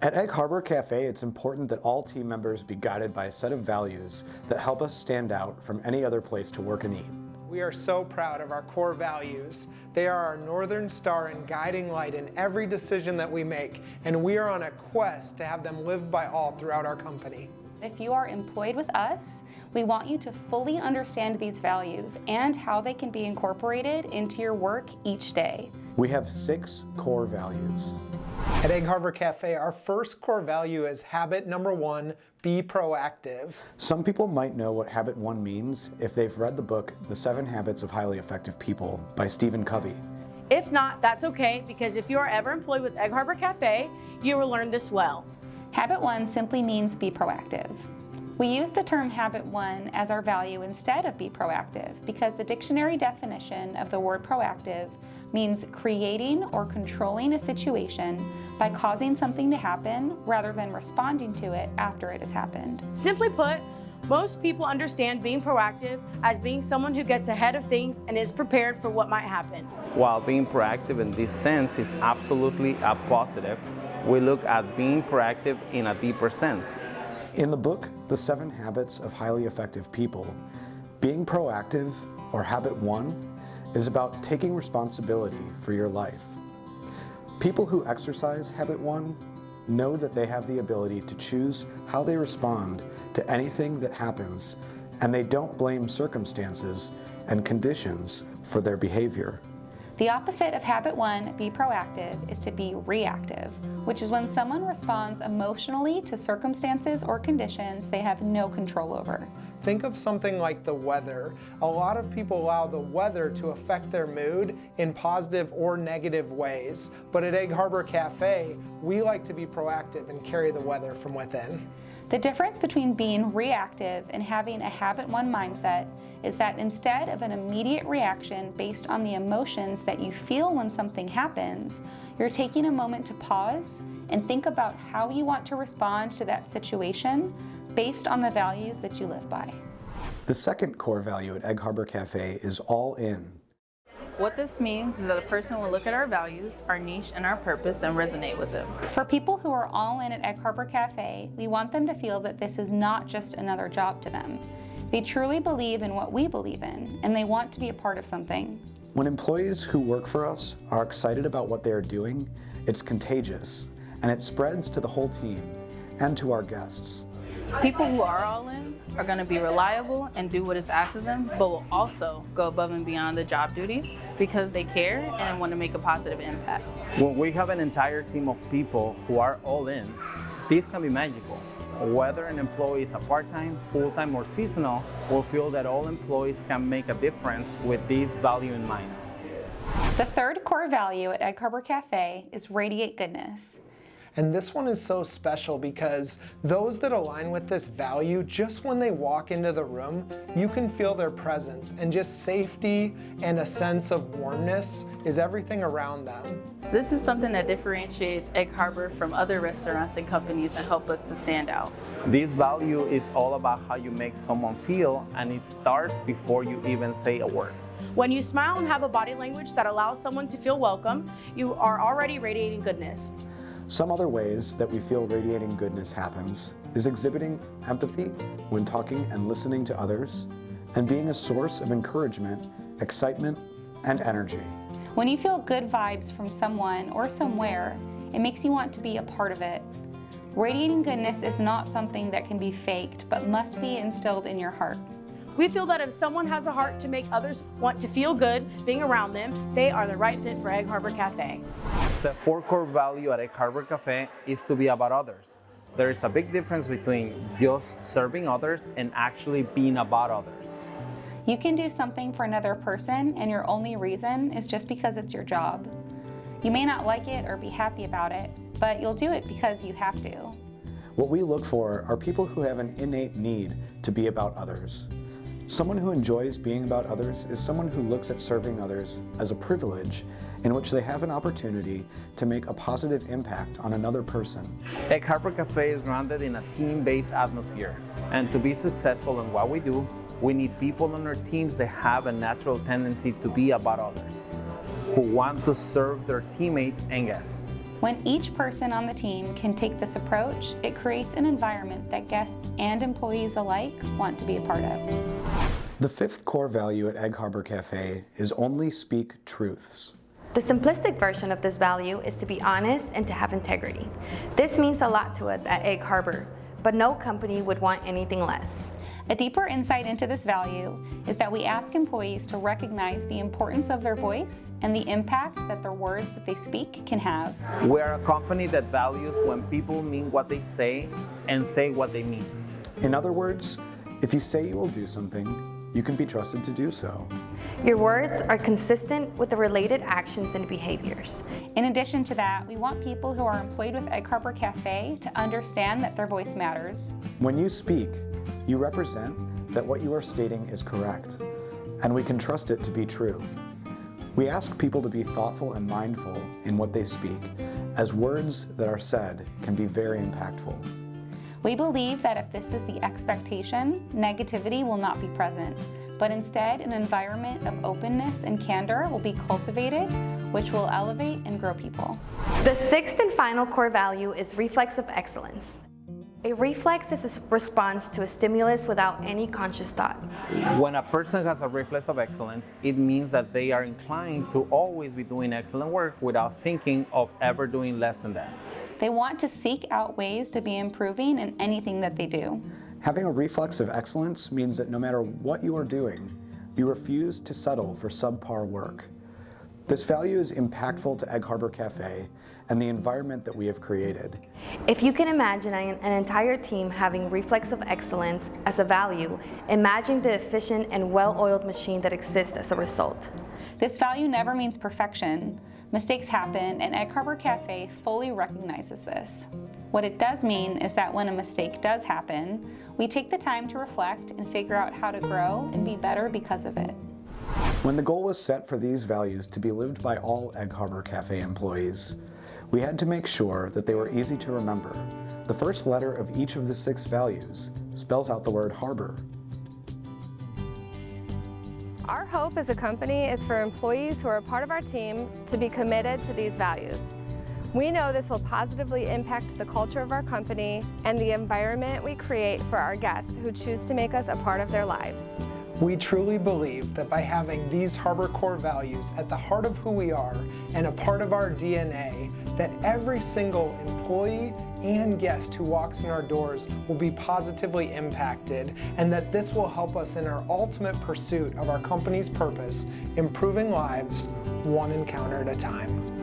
At Egg Harbor Cafe, it's important that all team members be guided by a set of values that help us stand out from any other place to work and eat. We are so proud of our core values. They are our northern star and guiding light in every decision that we make, and we are on a quest to have them lived by all throughout our company. If you are employed with us, we want you to fully understand these values and how they can be incorporated into your work each day. We have 6 core values. At Egg Harbor Cafe, our first core value is habit number 1, be proactive. Some people might know what habit 1 means if they've read the book, The 7 Habits of Highly Effective People by Stephen Covey. If not, that's okay, because if you are ever employed with Egg Harbor Cafe, you will learn this well. Habit 1 simply means be proactive. We use the term habit 1 as our value instead of be proactive because the dictionary definition of the word proactive means creating or controlling a situation by causing something to happen rather than responding to it after it has happened. Simply put, most people understand being proactive as being someone who gets ahead of things and is prepared for what might happen. While being proactive in this sense is absolutely a positive, we look at being proactive in a deeper sense. In the book, The 7 Habits of Highly Effective People, being proactive, or habit 1, is about taking responsibility for your life. People who exercise habit 1 know that they have the ability to choose how they respond to anything that happens, and they don't blame circumstances and conditions for their behavior. The opposite of habit 1, be proactive, is to be reactive, which is when someone responds emotionally to circumstances or conditions they have no control over. Think of something like the weather. A lot of people allow the weather to affect their mood in positive or negative ways. But at Egg Harbor Cafe, we like to be proactive and carry the weather from within. The difference between being reactive and having a habit 1 mindset is that instead of an immediate reaction based on the emotions that you feel when something happens, you're taking a moment to pause and think about how you want to respond to that situation based on the values that you live by. The second core value at Egg Harbor Cafe is all in. What this means is that a person will look at our values, our niche, and our purpose and resonate with them. For people who are all in at Egg Harbor Cafe, we want them to feel that this is not just another job to them. They truly believe in what we believe in, and they want to be a part of something. When employees who work for us are excited about what they are doing, it's contagious, and it spreads to the whole team and to our guests. People who are all in are going to be reliable and do what is asked of them, but will also go above and beyond the job duties because they care and want to make a positive impact. When we have an entire team of people who are all in, this can be magical. Whether an employee is a part-time, full-time, or seasonal, we'll feel that all employees can make a difference with this value in mind. The third core value at Egg Harbor Cafe is radiate goodness. And this one is so special because those that align with this value, just when they walk into the room, you can feel their presence, and just safety and a sense of warmness is everything around them. This is something that differentiates Egg Harbor from other restaurants and companies and help us to stand out. This value is all about how you make someone feel, and it starts before you even say a word. When you smile and have a body language that allows someone to feel welcome, you are already radiating goodness. Some other ways that we feel radiating goodness happens is exhibiting empathy when talking and listening to others, and being a source of encouragement, excitement, and energy. When you feel good vibes from someone or somewhere, it makes you want to be a part of it. Radiating goodness is not something that can be faked, but must be instilled in your heart. We feel that if someone has a heart to make others want to feel good being around them, they are the right fit for Egg Harbor Cafe. The fourth core value at Egg Harbor Cafe is to be about others. There is a big difference between just serving others and actually being about others. You can do something for another person and your only reason is just because it's your job. You may not like it or be happy about it, but you'll do it because you have to. What we look for are people who have an innate need to be about others. Someone who enjoys being about others is someone who looks at serving others as a privilege in which they have an opportunity to make a positive impact on another person. Egg Harbor Cafe is grounded in a team-based atmosphere, and to be successful in what we do, we need people on our teams that have a natural tendency to be about others, who want to serve their teammates and guests. When each person on the team can take this approach, it creates an environment that guests and employees alike want to be a part of. The fifth core value at Egg Harbor Cafe is only speak truths. The simplistic version of this value is to be honest and to have integrity. This means a lot to us at Egg Harbor, but no company would want anything less. A deeper insight into this value is that we ask employees to recognize the importance of their voice and the impact that the words that they speak can have. We are a company that values when people mean what they say and say what they mean. In other words, if you say you will do something, you can be trusted to do so. Your words are consistent with the related actions and behaviors. In addition to that, we want people who are employed with Egg Harbor Cafe to understand that their voice matters. When you speak, you represent that what you are stating is correct, and we can trust it to be true. We ask people to be thoughtful and mindful in what they speak, as words that are said can be very impactful. We believe that if this is the expectation, negativity will not be present, but instead an environment of openness and candor will be cultivated, which will elevate and grow people. The sixth and final core value is reflexive excellence. A reflex is a response to a stimulus without any conscious thought. When a person has a reflex of excellence, it means that they are inclined to always be doing excellent work without thinking of ever doing less than that. They want to seek out ways to be improving in anything that they do. Having a reflex of excellence means that no matter what you are doing, you refuse to settle for subpar work. This value is impactful to Egg Harbor Cafe and the environment that we have created. If you can imagine an entire team having reflexive excellence as a value, imagine the efficient and well-oiled machine that exists as a result. This value never means perfection. Mistakes happen, and Egg Harbor Cafe fully recognizes this. What it does mean is that when a mistake does happen, we take the time to reflect and figure out how to grow and be better because of it. When the goal was set for these values to be lived by all Egg Harbor Cafe employees, we had to make sure that they were easy to remember. The first letter of each of the 6 values spells out the word harbor. Our hope as a company is for employees who are a part of our team to be committed to these values. We know this will positively impact the culture of our company and the environment we create for our guests who choose to make us a part of their lives. We truly believe that by having these Harbor core values at the heart of who we are and a part of our DNA, that every single employee and guest who walks in our doors will be positively impacted, and that this will help us in our ultimate pursuit of our company's purpose, improving lives one encounter at a time.